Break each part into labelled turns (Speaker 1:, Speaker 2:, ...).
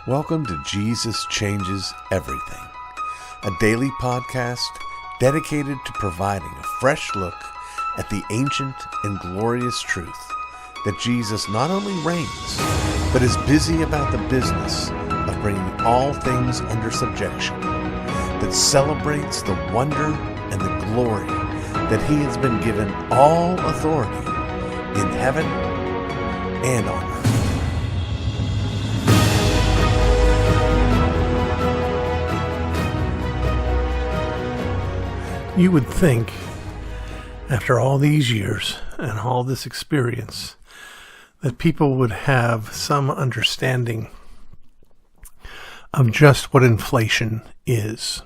Speaker 1: Welcome to Jesus Changes Everything, a daily podcast dedicated to providing a fresh look at the ancient and glorious truth that Jesus not only reigns, but is busy about the business of bringing all things under subjection, that celebrates the wonder and the glory that he has been given all authority in heaven and on earth.
Speaker 2: You would think, after all these years and all this experience, that people would have some understanding of just what inflation is.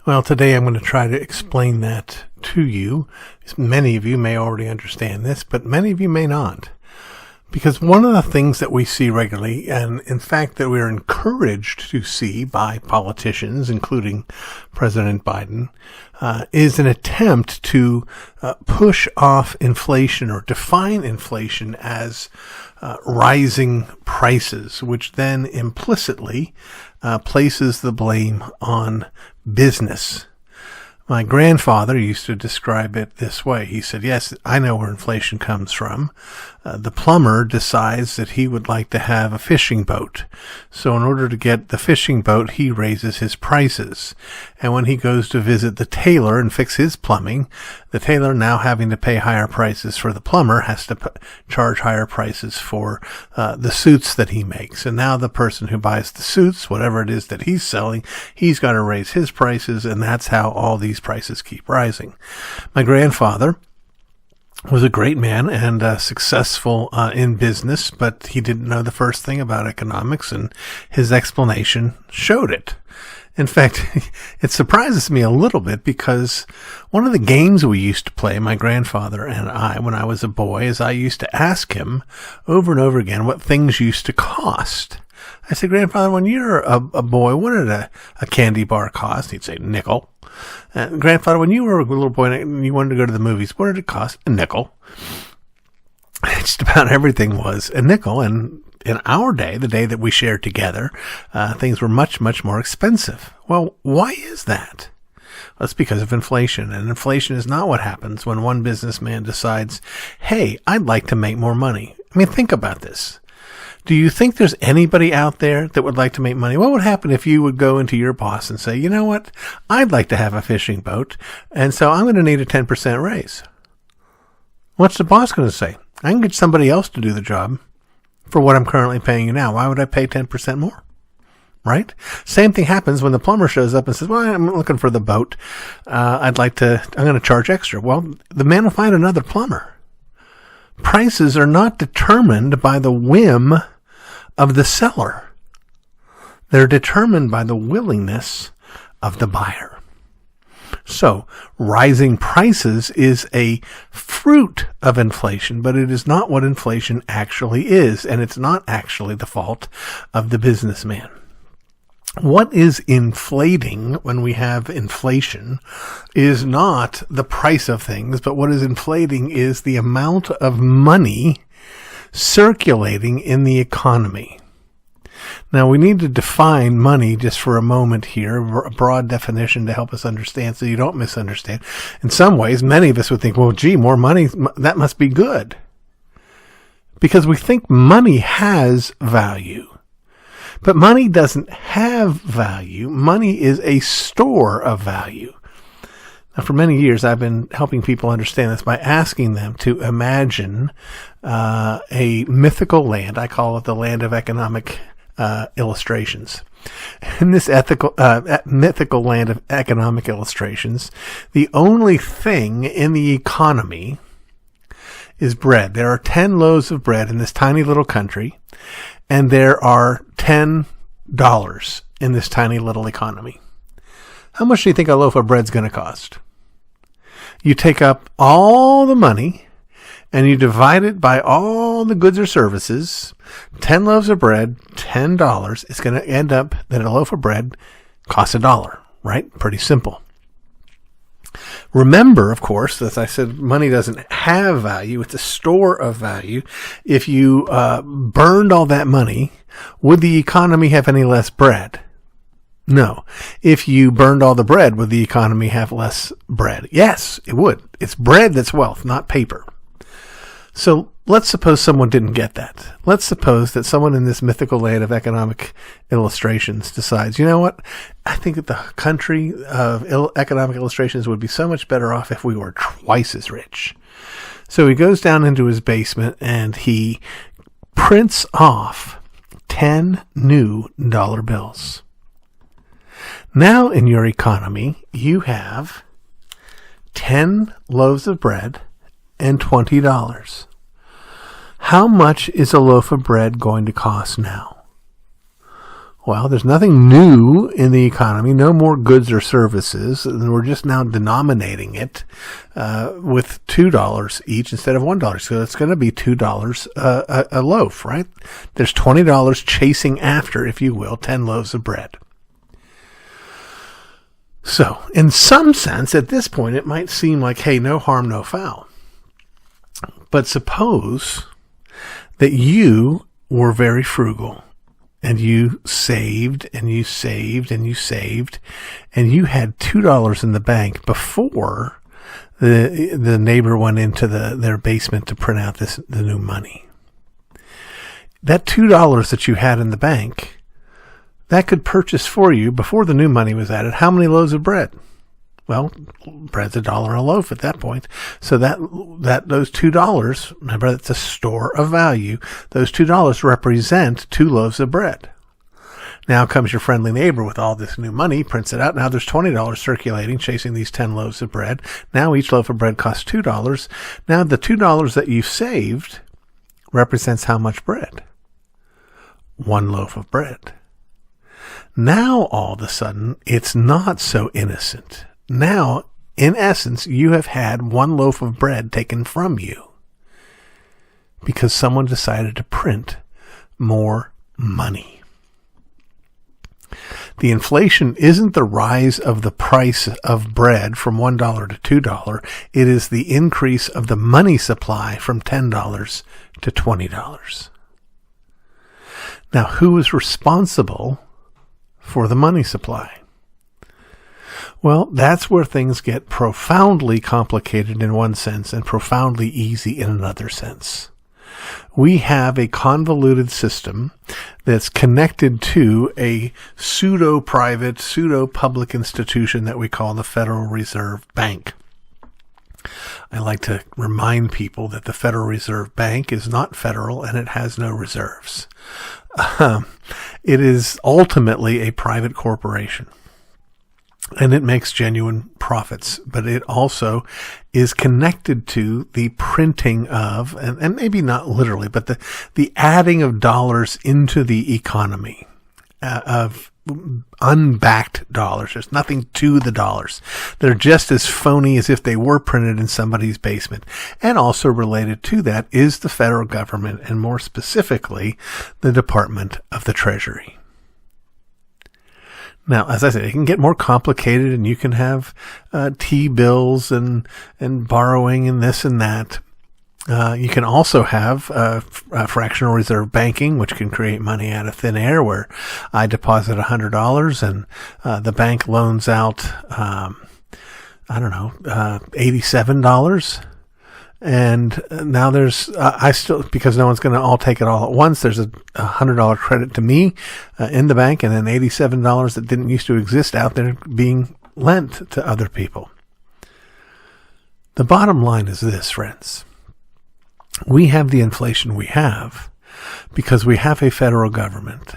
Speaker 2: Well, today I'm going to try to explain that to you. Many of you may already understand this, but many of you may not. Because one of the things that we see regularly, and in fact that we're encouraged to see by politicians, including President Biden, is an attempt to push off inflation or define inflation as rising prices, which then implicitly places the blame on business. My grandfather used to describe it this way. He said, yes, I know where inflation comes from. The plumber decides that he would like to have a fishing boat. So in order to get the fishing boat, he raises his prices. And when he goes to visit the tailor and fix his plumbing, the tailor, now having to pay higher prices for the plumber, has to charge higher prices for the suits that he makes. And now the person who buys the suits, whatever it is that he's selling, he's got to raise his prices, and that's how all these prices keep rising. My grandfather was a great man and successful in business, but he didn't know the first thing about economics, and his explanation showed it. In fact, it surprises me a little bit because one of the games we used to play, my grandfather and I, when I was a boy, is I used to ask him over and over again what things used to cost. I said, Grandfather, when you're a boy, what did a candy bar cost? He'd say, nickel. Grandfather, when you were a little boy and you wanted to go to the movies, what did it cost? A nickel. Just about everything was a nickel. And in our day, the day that we shared together, things were much, much more expensive. Well, why is that? Well, it's because of inflation. And inflation is not what happens when one businessman decides, hey, I'd like to make more money. I mean, think about this. Do you think there's anybody out there that would like to make money? What would happen if you would go into your boss and say, you know what, I'd like to have a fishing boat, and so I'm going to need a 10% raise? What's the boss going to say? I can get somebody else to do the job for what I'm currently paying you now. Why would I pay 10% more? Right? Same thing happens when the plumber shows up and says, well, I'm looking for the boat. I'm going to charge extra. Well, the man will find another plumber. Prices are not determined by the whim of the seller. They're determined by the willingness of the buyer. So, rising prices is a fruit of inflation, but it is not what inflation actually is, and it's not actually the fault of the businessman. What is inflating when we have inflation is not the price of things, but what is inflating is the amount of money circulating in the economy. Now, we need to define money just for a moment here, a broad definition to help us understand so you don't misunderstand. In some ways, many of us would think, well, gee, more money, that must be good. Because we think money has value. But money doesn't have value. Money is a store of value. Now, for many years, I've been helping people understand this by asking them to imagine a mythical land. I call it the land of economic illustrations. In this mythical land of economic illustrations, the only thing in the economy is bread. There are 10 loaves of bread in this tiny little country, and there are $10 in this tiny little economy. How much do you think a loaf of bread's going to cost? You take up all the money and you divide it by all the goods or services. 10 loaves of bread, $10. It's going to end up that a loaf of bread costs $1, right? Pretty simple. Remember, of course, as I said, money doesn't have value. It's a store of value. If you burned all that money, would the economy have any less bread? No. If you burned all the bread, would the economy have less bread? Yes, it would. It's bread that's wealth, not paper. So let's suppose someone didn't get that. Let's suppose that someone in this mythical land of economic illustrations decides, you know what? I think that the country of economic illustrations would be so much better off if we were twice as rich. So he goes down into his basement and he prints off 10 new dollar bills. Now in your economy, you have 10 loaves of bread and $20. How much is a loaf of bread going to cost now? Well, there's nothing new in the economy, no more goods or services, and we're just now denominating it with $2 each instead of $1. So it's going to be $2 a loaf, right? There's $20 chasing after, if you will, 10 loaves of bread. So, in some sense, at this point, it might seem like, hey, no harm, no foul. But suppose that you were very frugal and you saved and you saved and you saved and you had $2 in the bank before the neighbor went into their basement to print out the new money. That $2 that you had in the bank, that could purchase for you, before the new money was added, how many loaves of bread? Well, bread's $1 a loaf at that point. So that those $2, remember, that's a store of value. Those $2 represent 2 loaves of bread. Now comes your friendly neighbor with all this new money, prints it out. Now there's $20 circulating, chasing these 10 loaves of bread. Now each loaf of bread costs $2. Now the $2 that you saved represents how much bread? 1 loaf of bread. Now, all of a sudden, it's not so innocent. Now, in essence, you have had 1 loaf of bread taken from you because someone decided to print more money. The inflation isn't the rise of the price of bread from $1 to $2. It is the increase of the money supply from $10 to $20. Now, who is responsible for the money supply? Well, that's where things get profoundly complicated in one sense and profoundly easy in another sense. We have a convoluted system that's connected to a pseudo-private, pseudo-public institution that we call the Federal Reserve Bank. I like to remind people that the Federal Reserve Bank is not federal and it has no reserves. It is ultimately a private corporation. And it makes genuine profits, but it also is connected to the printing of, and maybe not literally, but the adding of dollars into the economy, of unbacked dollars. There's nothing to the dollars. They're just as phony as if they were printed in somebody's basement. And also related to that is the federal government, and more specifically, the Department of the Treasury. Now, as I said, it can get more complicated, and you can have T-bills and borrowing and this and that. You can also have fractional reserve banking, which can create money out of thin air, where I deposit $100 and the bank loans out, $87. And now there's, because no one's going to all take it all at once, there's a $100 credit to me in the bank, and then $87 that didn't used to exist out there being lent to other people. The bottom line is this, friends. We have the inflation we have because we have a federal government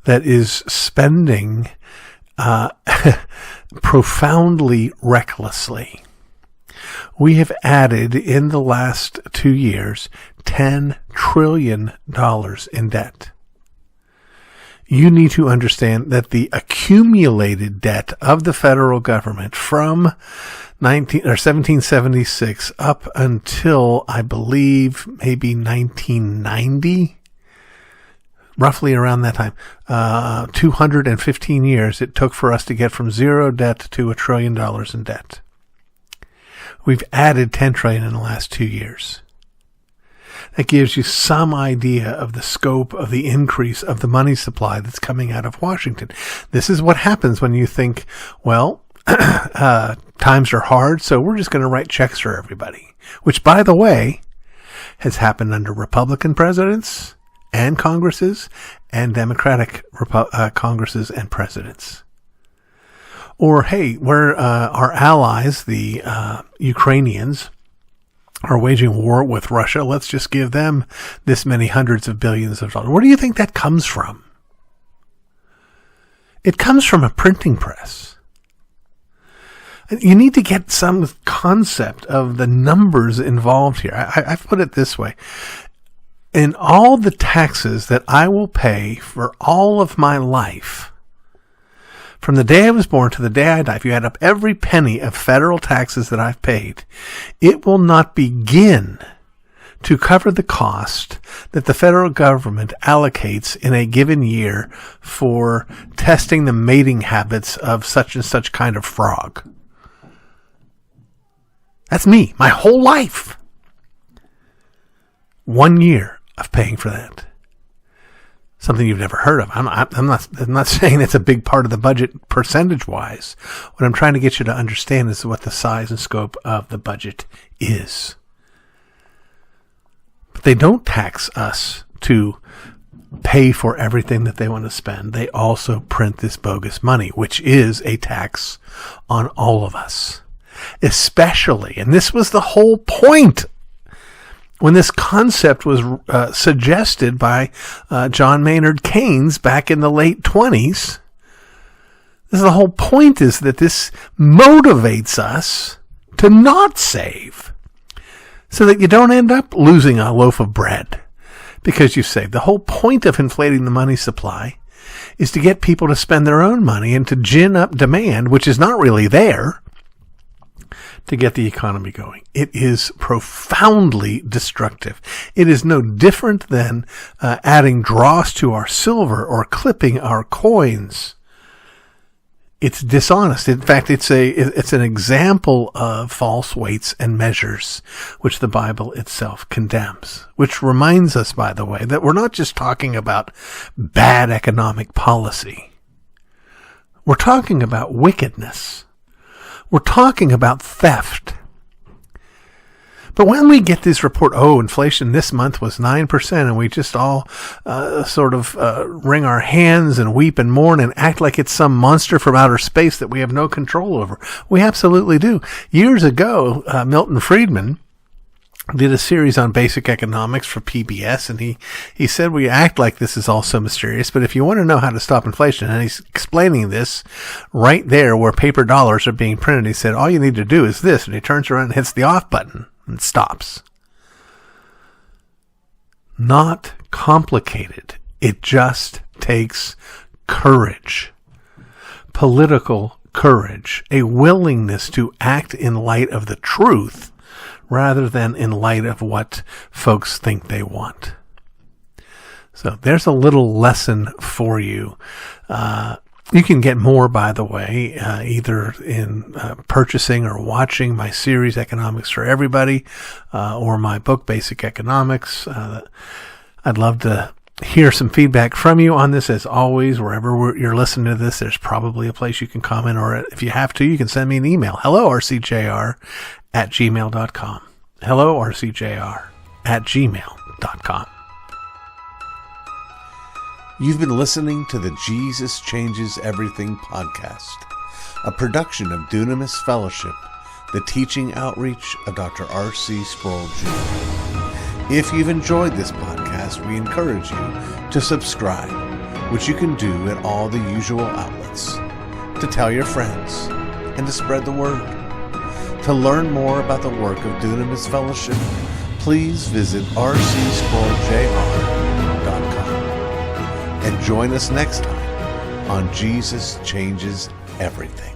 Speaker 2: that is spending profoundly recklessly. We have added in the last 2 years $10 trillion in debt. You need to understand that the accumulated debt of the federal government from 1776 up until, I believe, maybe 1990, roughly around that time, 215 years it took for us to get from zero debt to $1 trillion in debt. We've added 10 trillion in the last 2 years. That gives you some idea of the scope of the increase of the money supply that's coming out of Washington. This is what happens when you think, well, times are hard, so we're just going to write checks for everybody. Which, by the way, has happened under Republican presidents and Congresses and Democratic Congresses and presidents. Or, hey, where our allies, the Ukrainians, are waging war with Russia, let's just give them this many hundreds of billions of dollars. Where do you think that comes from? It comes from a printing press. You need to get some concept of the numbers involved here. I've put it this way. In all the taxes that I will pay for all of my life, from the day I was born to the day I die, if you add up every penny of federal taxes that I've paid, it will not begin to cover the cost that the federal government allocates in a given year for testing the mating habits of such and such kind of frog. That's me, my whole life. 1 year of paying for that. Something you've never heard of. I'm not saying it's a big part of the budget percentage-wise. What I'm trying to get you to understand is what the size and scope of the budget is. But they don't tax us to pay for everything that they want to spend. They also print this bogus money, which is a tax on all of us. Especially, and this was the whole point when this concept was suggested by John Maynard Keynes back in the late 20s. This is the whole point, is that this motivates us to not save so that you don't end up losing a loaf of bread because you saved. The whole point of inflating the money supply is to get people to spend their own money and to gin up demand, which is not really there, to get the economy going. It is profoundly destructive. It is no different than adding dross to our silver or clipping our coins. It's dishonest. In fact, it's an example of false weights and measures, which the Bible itself condemns. Which reminds us, by the way, that we're not just talking about bad economic policy. We're talking about wickedness. We're talking about theft. But when we get this report, inflation this month was 9%, and we just all wring our hands and weep and mourn and act like it's some monster from outer space that we have no control over. We absolutely do. Years ago, Milton Friedman did a series on basic economics for PBS, and he said we act like this is all so mysterious, but if you want to know how to stop inflation, and he's explaining this right there where paper dollars are being printed, he said all you need to do is this, and he turns around and hits the off button and stops. Not complicated. It just takes courage. Political courage. A willingness to act in light of the truth rather than in light of what folks think they want. So there's a little lesson for you. You can get more, by the way, either in purchasing or watching my series, Economics for Everybody, or my book, Basic Economics. I'd love to hear some feedback from you on this. As always, wherever you're listening to this, there's probably a place you can comment, or if you have to, you can send me an email. Hello, rcjr@gmail.com. Hello, rcjr@gmail.com.
Speaker 1: You've been listening to the Jesus Changes Everything podcast, a production of Dunamis Fellowship, the teaching outreach of Dr. R.C. Sproul Jr. If you've enjoyed this podcast, we encourage you to subscribe, which you can do at all the usual outlets, to tell your friends, and to spread the word. To learn more about the work of Dunamis Fellowship, please visit rcsproulJR.com. And join us next time on Jesus Changes Everything.